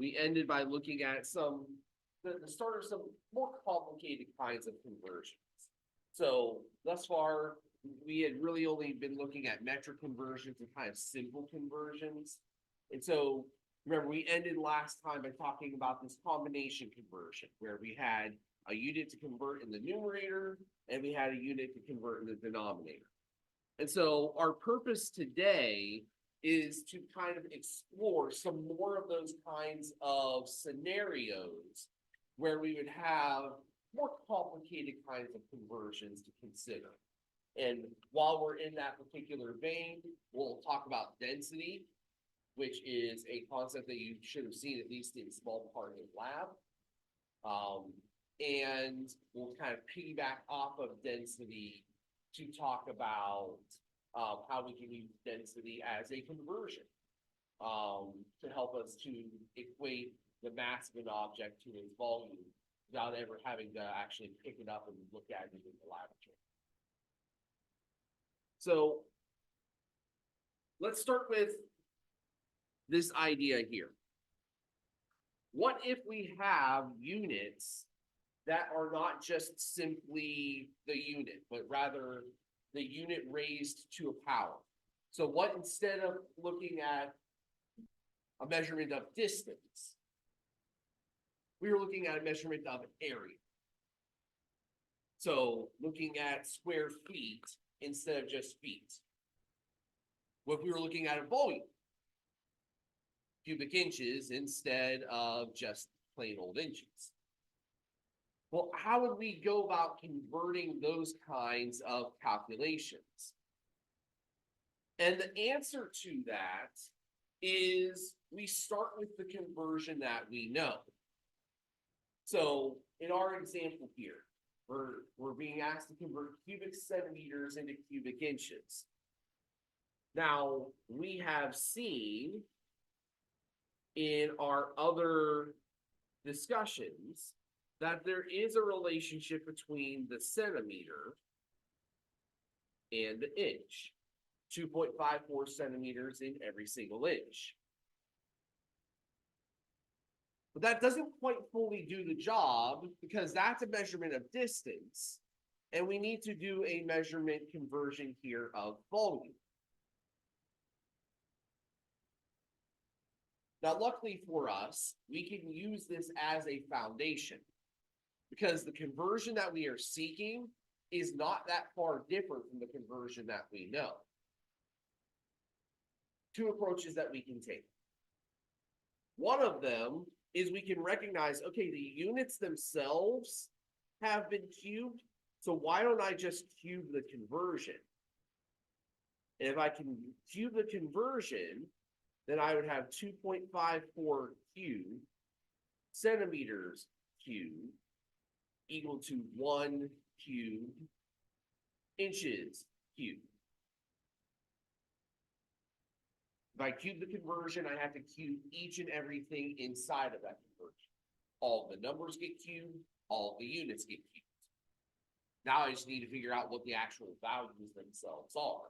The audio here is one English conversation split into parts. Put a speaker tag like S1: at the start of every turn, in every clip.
S1: we ended by looking at the start of some more complicated kinds of conversions. So thus far, we had really only been looking at metric conversions and kind of simple conversions. And so remember, we ended last time by talking about this combination conversion where we had a unit to convert in the numerator and we had a unit to convert in the denominator. And so our purpose today is to kind of explore some more of those kinds of scenarios where we would have more complicated kinds of conversions to consider. And while we're in that particular vein, we'll talk about density, which is a concept that you should have seen at least in small part in lab. And we'll kind of piggyback off of density to talk about how we can use density as a conversion to help us to equate the mass of an object to its volume without ever having to actually pick it up and look at it in the laboratory. So let's start with this idea here. What if we have units that are not just simply the unit, but rather the unit raised to a power? So what, instead of looking at a measurement of distance, we were looking at a measurement of area. So looking at square feet instead of just feet. What if we were looking at a volume? Cubic inches instead of just plain old inches. Well, how would we go about converting those kinds of calculations? And the answer to that is we start with the conversion that we know. So in our example here, we're being asked to convert cubic centimeters into cubic inches. Now, we have seen in our other discussions that there is a relationship between the centimeter and the inch, 2.54 centimeters in every single inch. But that doesn't quite fully do the job because that's a measurement of distance, and we need to do a measurement conversion here of volume. Now, luckily for us, we can use this as a foundation because the conversion that we are seeking is not that far different from the conversion that we know. Two approaches that we can take. One of them is we can recognize, okay, the units themselves have been cubed, so why don't I just cube the conversion? And if I can cube the conversion, then I would have 2.54 cubed centimeters cubed equal to 1 cubed inches cubed. If I cube the conversion, I have to cube each and everything inside of that conversion. All the numbers get cubed, all the units get cubed. Now I just need to figure out what the actual values themselves are.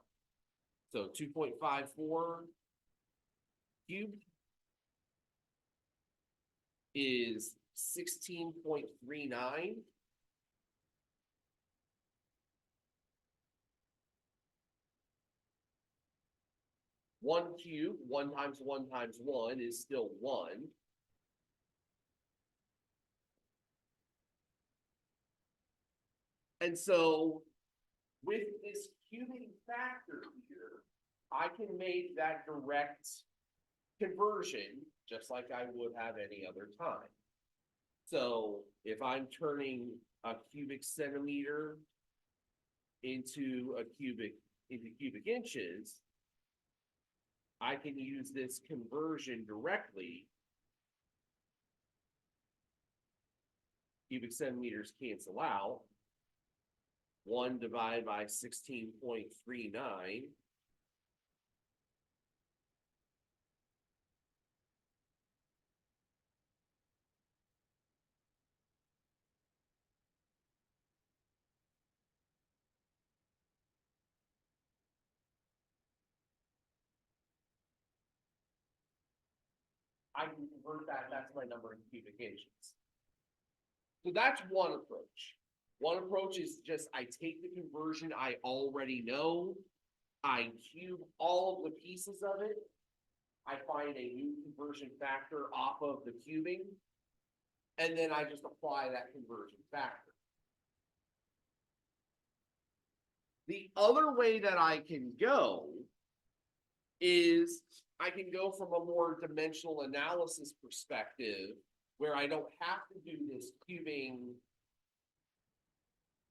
S1: So 2.54 cubed is 16.39. One cube, 1 times 1 times 1 is still 1. And so with this cubing factor here, I can make that direct conversion just like I would have any other time. So if I'm turning a cubic centimeter into cubic inches, I can use this conversion directly. Cubic centimeters cancel out. 1 divided by 16.39. I can convert that, that's my number in cubic inches. So that's one approach. One approach is just I take the conversion I already know, I cube all of the pieces of it, I find a new conversion factor off of the cubing, and then I just apply that conversion factor. The other way that I can go is I can go from a more dimensional analysis perspective where I don't have to do this cubing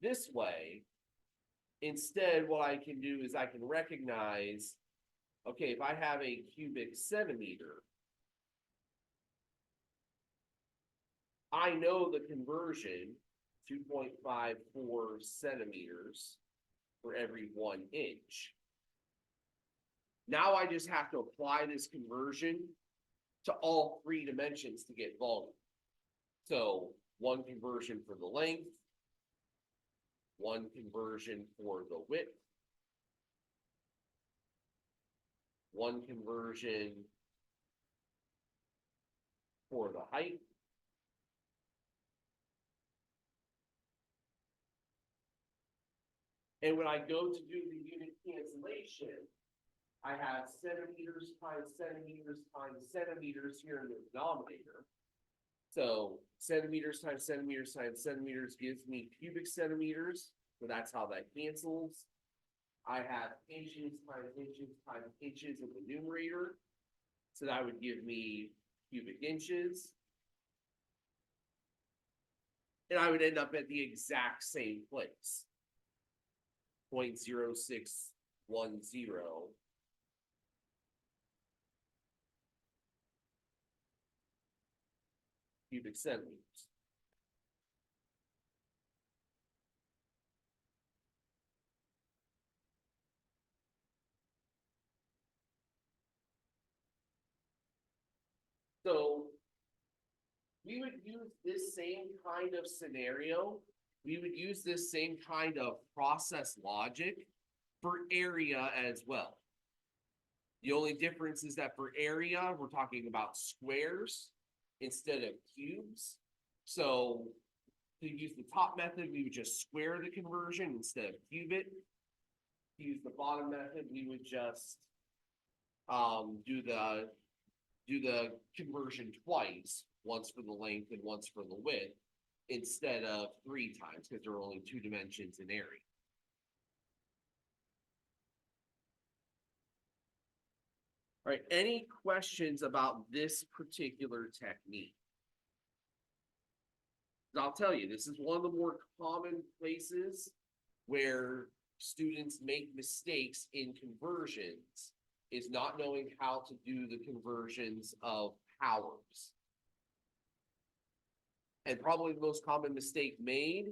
S1: this way. Instead, what I can do is I can recognize, okay, if I have a cubic centimeter, I know the conversion, 2.54 centimeters for every 1 inch. Now I just have to apply this conversion to all 3 dimensions to get volume. So 1 conversion for the length, 1 conversion for the width, 1 conversion for the height, and when I go to do the unit cancellation, I have centimeters times centimeters times centimeters here in the denominator. So centimeters times centimeters times centimeters gives me cubic centimeters. So that's how that cancels. I have inches times inches times inches in the numerator. So that would give me cubic inches. And I would end up at the exact same place. 0.0610 cubic centimeters. So we would use this same kind of scenario. We would use this same kind of process logic for area as well. The only difference is that for area, we're talking about squares instead of cubes. So to use the top method, we would just square the conversion instead of cube it. To use the bottom method, we would just do the conversion twice, once for the length and once for the width, instead of 3 times, because there are only 2 dimensions in area. All right, any questions about this particular technique? I'll tell you, this is one of the more common places where students make mistakes in conversions, is not knowing how to do the conversions of powers. And probably the most common mistake made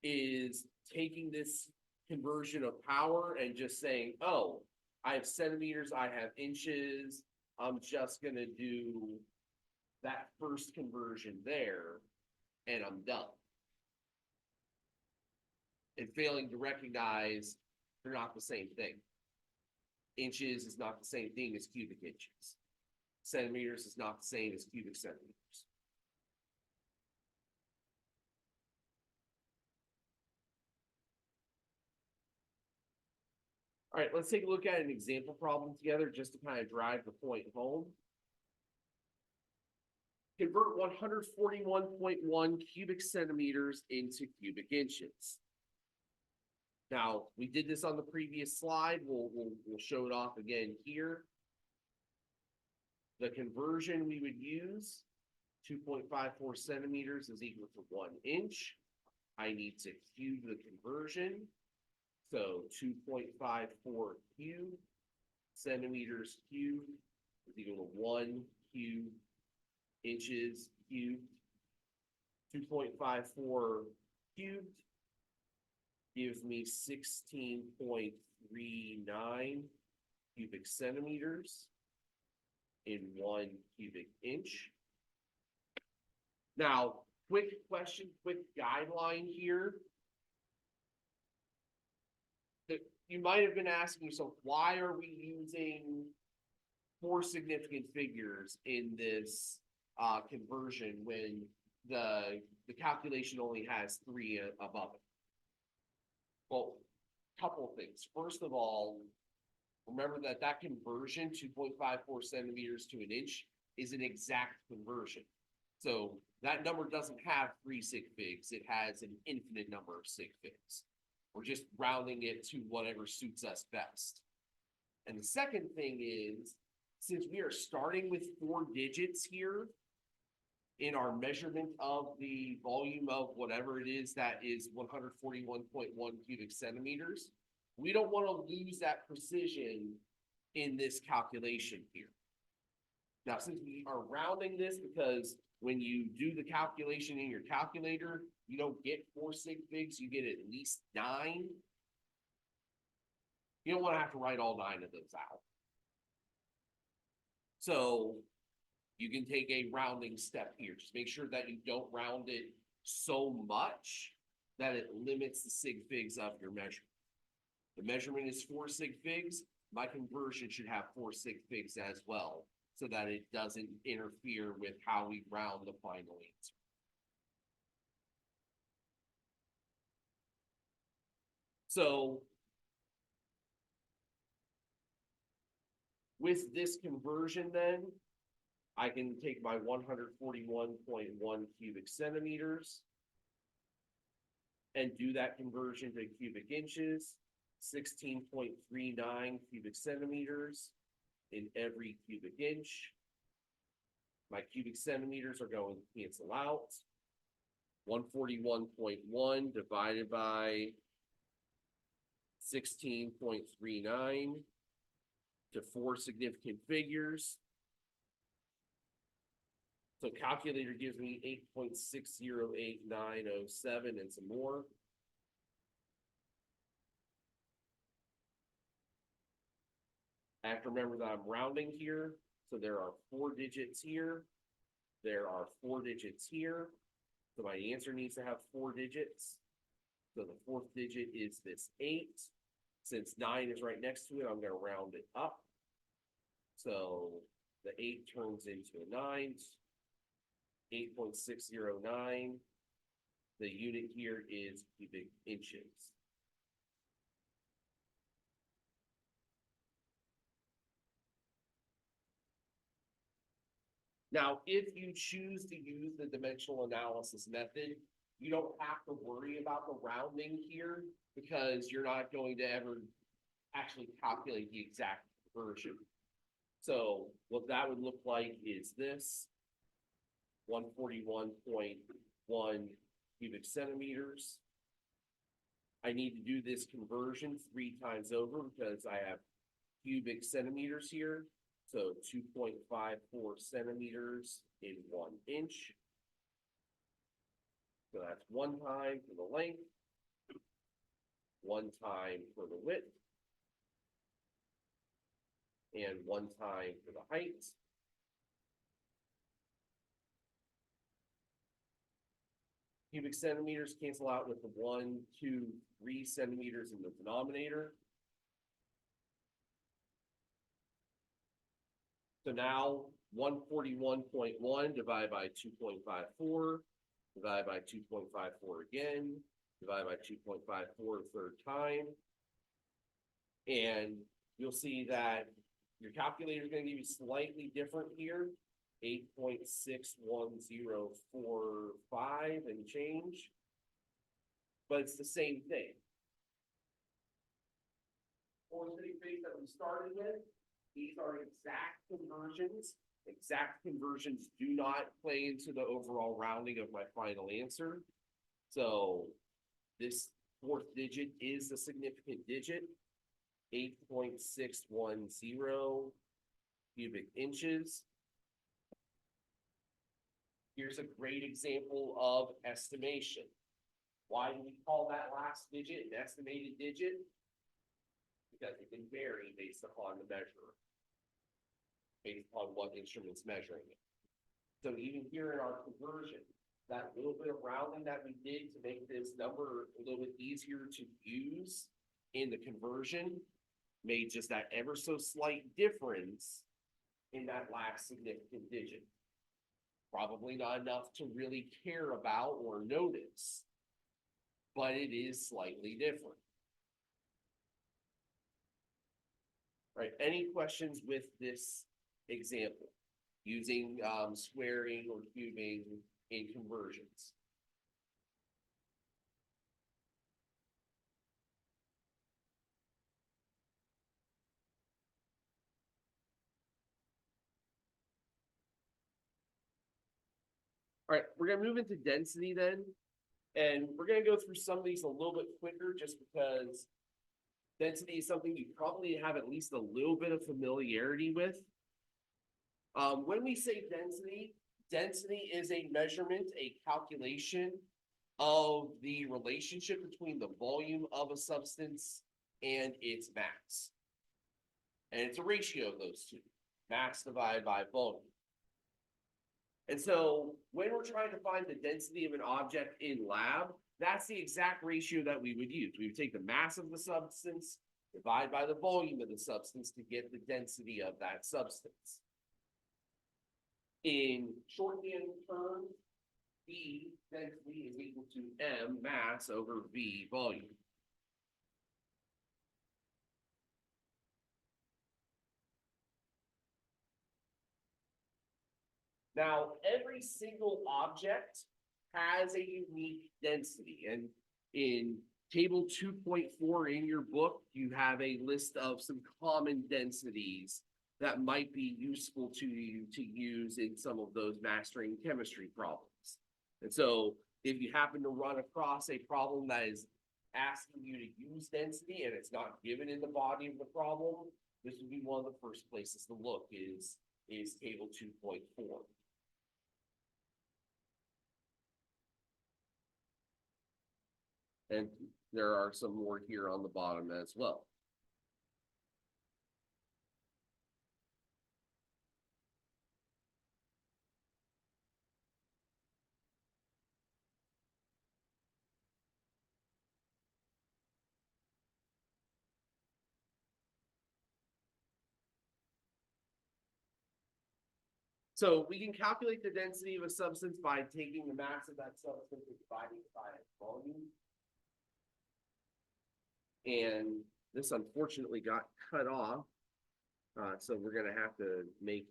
S1: is taking this conversion of power and just saying, oh, I have centimeters, I have inches, I'm just gonna do that first conversion there and I'm done. And failing to recognize they're not the same thing. Inches is not the same thing as cubic inches. Centimeters is not the same as cubic centimeters. All right, let's take a look at an example problem together just to kind of drive the point home. Convert 141.1 cubic centimeters into cubic inches. Now, we did this on the previous slide. We'll show it off again here. The conversion we would use, 2.54 centimeters is equal to 1 inch. I need to cube the conversion. So 2.54 cubed centimeters cubed is equal to 1 cubed inches cubed. 2.54 cubed gives me 16.39 cubic centimeters in 1 cubic inch. Now, quick question, quick guideline here. You might have been asking yourself, why are we using 4 significant figures in this conversion when the calculation only has 3 above it. Well, couple of things. First of all, remember that conversion, 2.54 centimeters to an inch, is an exact conversion. So that number doesn't have 3 sig figs. It has an infinite number of sig figs. We're just rounding it to whatever suits us best. And the second thing is, since we are starting with 4 digits here in our measurement of the volume of whatever it is that is 141.1 cubic centimeters, we don't want to lose that precision in this calculation here. Now, since we are rounding this, because when you do the calculation in your calculator, you don't get 4 sig figs, you get at least 9. You don't want to have to write all 9 of those out. So you can take a rounding step here. Just make sure that you don't round it so much that it limits the sig figs of your measurement. The measurement is 4 sig figs. My conversion should have 4 sig figs as well, so that it doesn't interfere with how we round the final answer. So with this conversion then, I can take my 141.1 cubic centimeters and do that conversion to cubic inches, 16.39 cubic centimeters in every cubic inch. My cubic centimeters are going to cancel out. 141.1 divided by 16.39 to 4 significant figures. So calculator gives me 8.608907 and some more. I have to remember that I'm rounding here. So there are 4 digits here. There are 4 digits here. So my answer needs to have 4 digits. So the 4th digit is this 8. Since 9 is right next to it, I'm going to round it up. So the 8 turns into a 9. 8.609. The unit here is cubic inches. Now, if you choose to use the dimensional analysis method, you don't have to worry about the rounding here because you're not going to ever actually calculate the exact conversion. So what that would look like is this. 141.1 cubic centimeters. I need to do this conversion 3 times over because I have cubic centimeters here. So 2.54 centimeters in 1 inch. So that's 1 time for the length, 1 time for the width, and 1 time for the height. Cubic centimeters cancel out with the 1, 2, 3 centimeters in the denominator. So now 141.1 divided by 2.54, divided by 2.54 again, divided by 2.54 a third time. And you'll see that your calculator is going to give you slightly different here. 8.61045 and change, but it's the same thing. 4 sig figs that we started with, these are exact conversions. Exact conversions do not play into the overall rounding of my final answer. So this 4th digit is a significant digit, 8.610 cubic inches. Here's a great example of estimation. Why do we call that last digit an estimated digit? Because it can vary based upon the measure, based upon what instrument's measuring it. So even here in our conversion, that little bit of rounding that we did to make this number a little bit easier to use in the conversion made just that ever so slight difference in that last significant digit. Probably not enough to really care about or notice, but it is slightly different. Right, any questions with this example using squaring or cubing in conversions? All right, we're gonna move into density then, and we're gonna go through some of these a little bit quicker just because density is something you probably have at least a little bit of familiarity with. When we say density, density is a measurement, a calculation of the relationship between the volume of a substance and its mass. And it's a ratio of those two, mass divided by volume. And so when we're trying to find the density of an object in lab, that's the exact ratio that we would use. We would take the mass of the substance, divide by the volume of the substance to get the density of that substance. In shorthand terms, V density is equal to M mass over V volume. Now, every single object has a unique density, and in table 2.4 in your book, you have a list of some common densities that might be useful to you to use in some of those mastering chemistry problems. And so if you happen to run across a problem that is asking you to use density and it's not given in the body of the problem, this would be one of the first places to look is table 2.4. And there are some more here on the bottom as well. So we can calculate the density of a substance by taking the mass of that substance and dividing it by its volume. And this unfortunately got cut off. So we're gonna have to make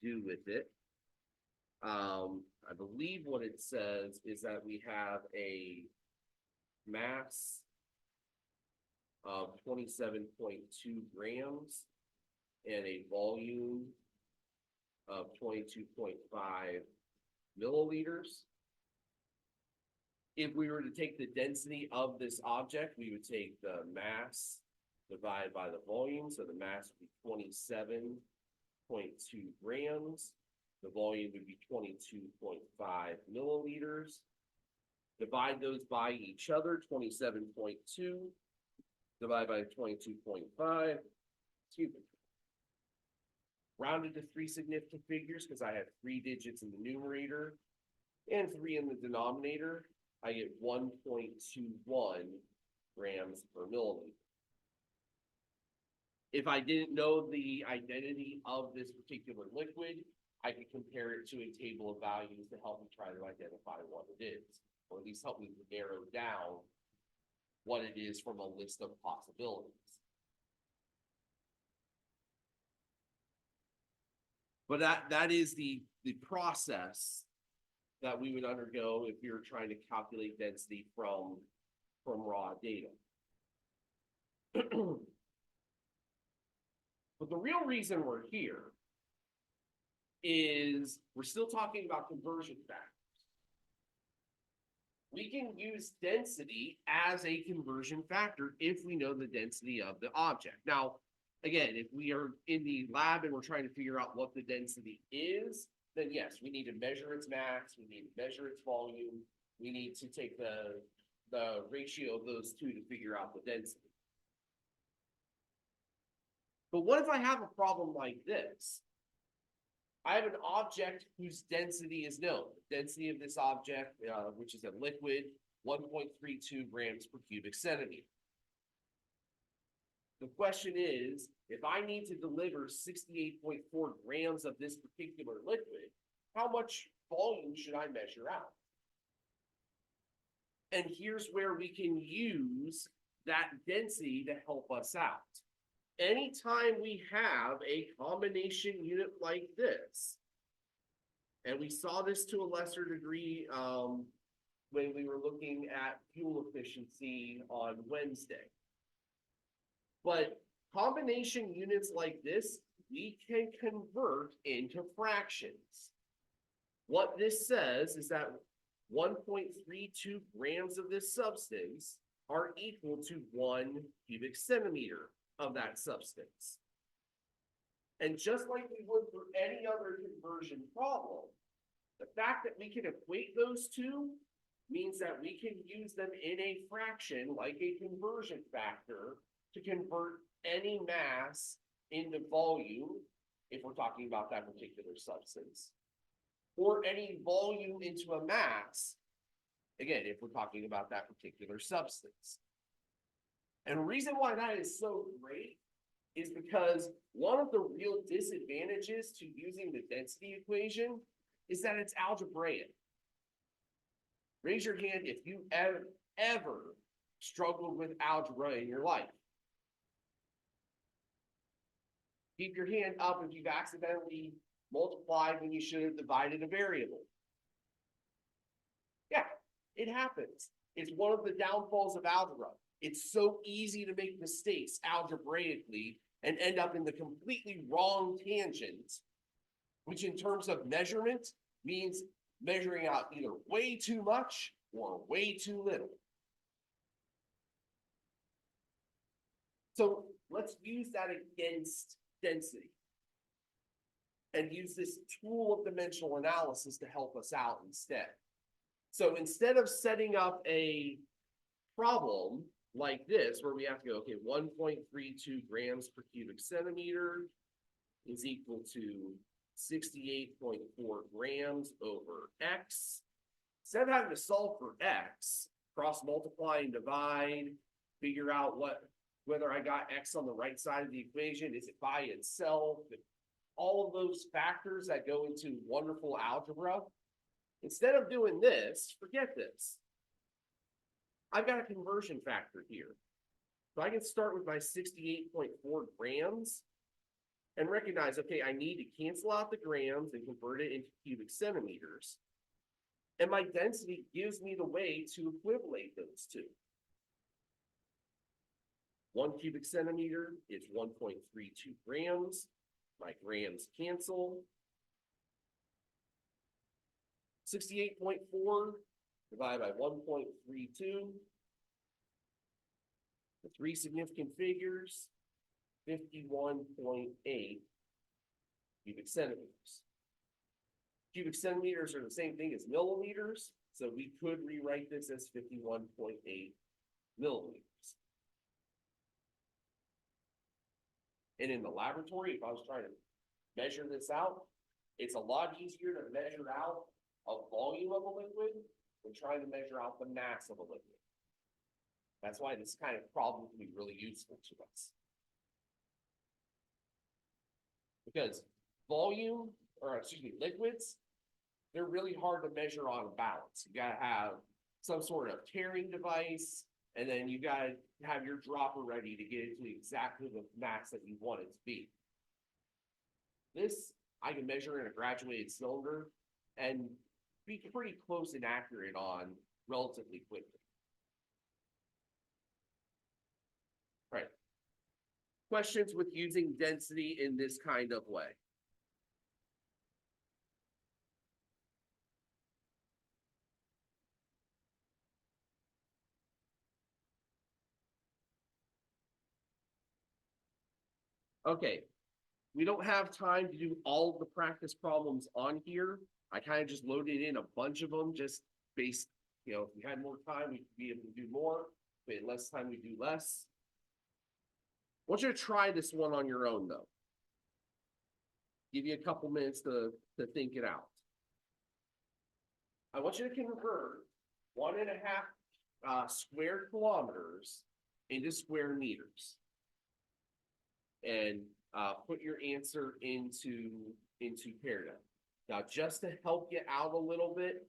S1: do with it. I believe what it says is that we have a mass of 27.2 grams and a volume of 22.5 milliliters. If we were to take the density of this object, we would take the mass divided by the volume. So the mass would be 27.2 grams. The volume would be 22.5 milliliters. Divide those by each other, 27.2 divided by 22.5. Excuse me. Rounded to three significant figures because I have 3 digits in the numerator and 3 in the denominator. I get 1.21 grams per milliliter. If I didn't know the identity of this particular liquid, I could compare it to a table of values to help me try to identify what it is, or at least help me narrow down what it is from a list of possibilities. But that is the process that we would undergo if you're trying to calculate density from raw data. But the real reason we're here is we're still talking about conversion factors. We can use density as a conversion factor if we know the density of the object. Now, again, if we are in the lab and we're trying to figure out what the density is, then yes, we need to measure its mass, we need to measure its volume, we need to take the ratio of those two to figure out the density. But what if I have a problem like this? I have an object whose density is known. The density of this object, which is a liquid, 1.32 grams per cubic centimeter. The question is if I need to deliver 68.4 grams of this particular liquid, how much volume should I measure out? And here's where we can use that density to help us out. Anytime we have a combination unit like this, and we saw this to a lesser degree when we were looking at fuel efficiency on Wednesday. But combination units like this, we can convert into fractions. What this says is that 1.32 grams of this substance are equal to 1 cubic centimeter of that substance. And just like we would for any other conversion problem, the fact that we can equate those two means that we can use them in a fraction, like a conversion factor, to convert any mass into volume, if we're talking about that particular substance, or any volume into a mass, again, if we're talking about that particular substance. And the reason why that is so great is because one of the real disadvantages to using the density equation is that it's algebraic. Raise your hand if you ever struggled with algebra in your life. Keep your hand up if you've accidentally multiplied when you should have divided a variable. Yeah, it happens. It's one of the downfalls of algebra. It's so easy to make mistakes algebraically and end up in the completely wrong tangent, which in terms of measurement means measuring out either way too much or way too little. So let's use that against density and use this tool of dimensional analysis to help us out instead. So instead of setting up a problem like this, where we have to go, okay, 1.32 grams per cubic centimeter is equal to 68.4 grams over X. Instead of having to solve for X, cross multiply and divide, figure out whether I got X on the right side of the equation, is it by itself, all of those factors that go into wonderful algebra. Instead of doing this, forget this. I've got a conversion factor here. So I can start with my 68.4 grams and recognize, okay, I need to cancel out the grams and convert it into cubic centimeters. And my density gives me the way to equivalate those two. 1 cubic centimeter is 1.32 grams. My grams cancel. 68.4 divided by 1.32. The three significant figures, 51.8 cubic centimeters. Cubic centimeters are the same thing as millimeters, so we could rewrite this as 51.8 millimeters. And in the laboratory, if I was trying to measure this out, it's a lot easier to measure out a volume of a liquid than trying to measure out the mass of a liquid. That's why this kind of problem can be really useful to us. Because liquids, they're really hard to measure on balance. You gotta have some sort of tearing device, and then you gotta have your dropper ready to get it to exactly the mass that you want it to be. This, I can measure in a graduated cylinder and be pretty close and accurate on relatively quickly. Right. Questions with using density in this kind of way? Okay, we don't have time to do all of the practice problems on here. I kind of just loaded in a bunch of them just based, if we had more time, we'd be able to do more. If we had less time, we do less. I want you to try this one on your own, though. Give you a couple minutes to think it out. I want you to convert 1.5 square kilometers into square meters. and put your answer into Paradigm. Now, just to help you out a little bit,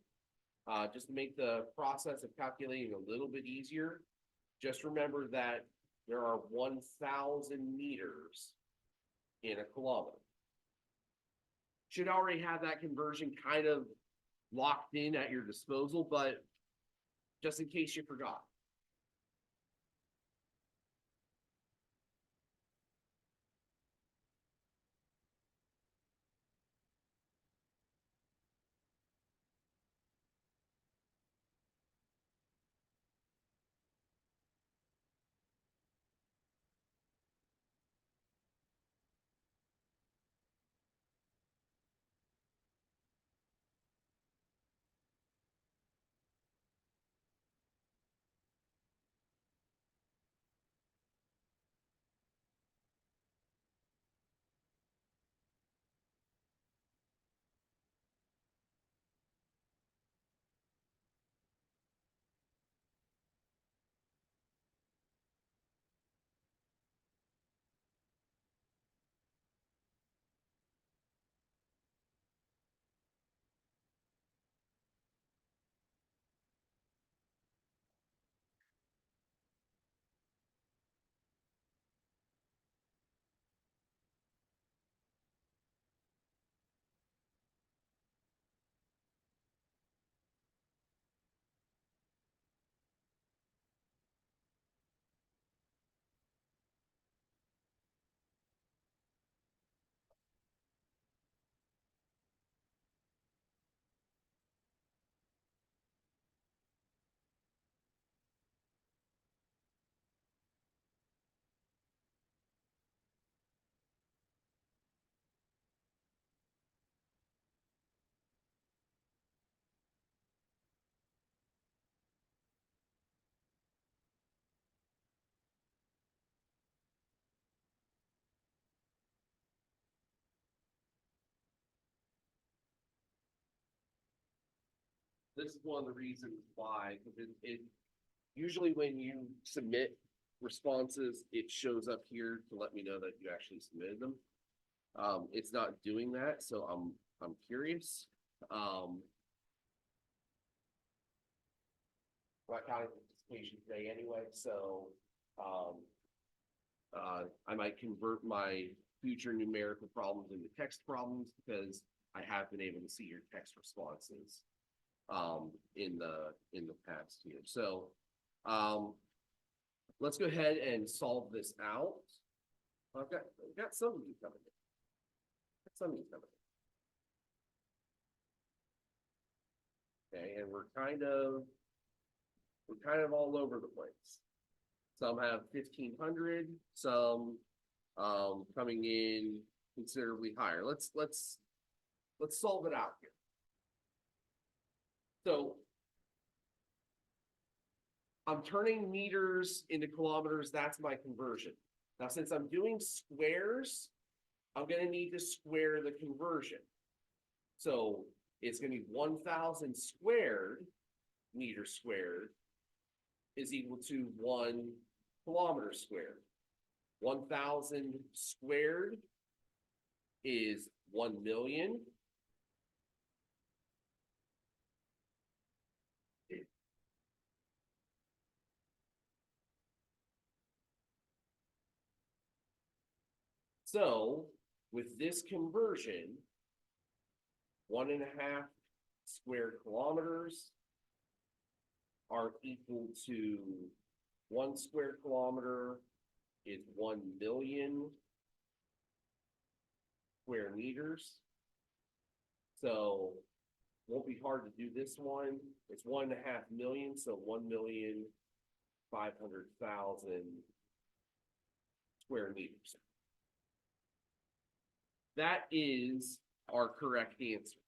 S1: just to make the process of calculating a little bit easier, just remember that there are 1,000 meters in a kilometer. Should already have that conversion kind of locked in at your disposal, but just in case you forgot. This is one of the reasons why, because it usually when you submit responses, it shows up here to let me know that you actually submitted them. It's not doing that, so I'm curious. We're not counting participation today anyway, so I might convert my future numerical problems into text problems because I have been able to see your text responses in the past here. So let's go ahead and solve this out. I've got some of you coming in. Some of you coming in. Okay, and we're kind of all over the place. Some have 1,500, some coming in considerably higher. Let's solve it out here. So I'm turning meters into kilometers. That's my conversion. Now, since I'm doing squares, I'm going to need to square the conversion. So it's going to be 1,000 squared, meter squared, is equal to 1 kilometer squared. 1,000 squared is 1 million. So with this conversion, 1.5 square kilometers are equal to 1 square kilometer is 1 million square meters. So won't be hard to do this one. It's 1.5 million, so 1,500,000 square meters. That is our correct answer.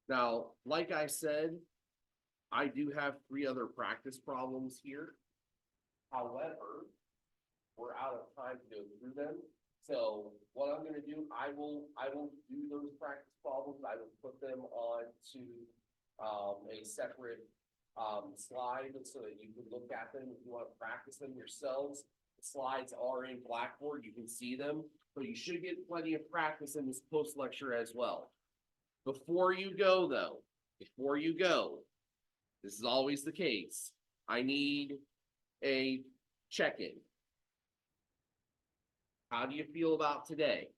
S1: Now, like I said, I do have 3 other practice problems here. However, we're out of time to go through them. So what I'm gonna do, I will do those practice problems, I will put them on to, a separate, slide so that you can look at them if you wanna practice them yourselves. The slides are in Blackboard, you can see them, so you should get plenty of practice in this post lecture as well. Before you go though, before you go, this is always the case, I need a check-in. How do you feel about today?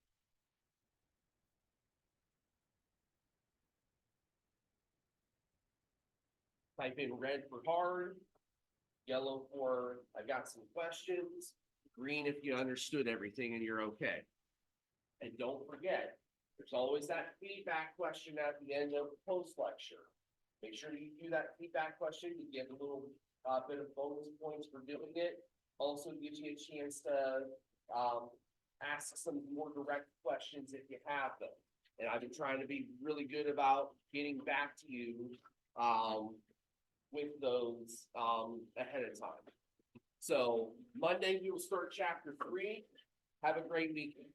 S1: Type in red for hard, yellow for I got some questions, green if you understood everything and you're okay. And don't forget, there's always that feedback question at the end of the post lecture. Make sure you do that feedback question. You get a little bit of bonus points for doing it. Also gives you a chance to ask some more direct questions if you have them. And I've been trying to be really good about getting back to you with those ahead of time. So Monday we will start chapter 3. Have a great weekend.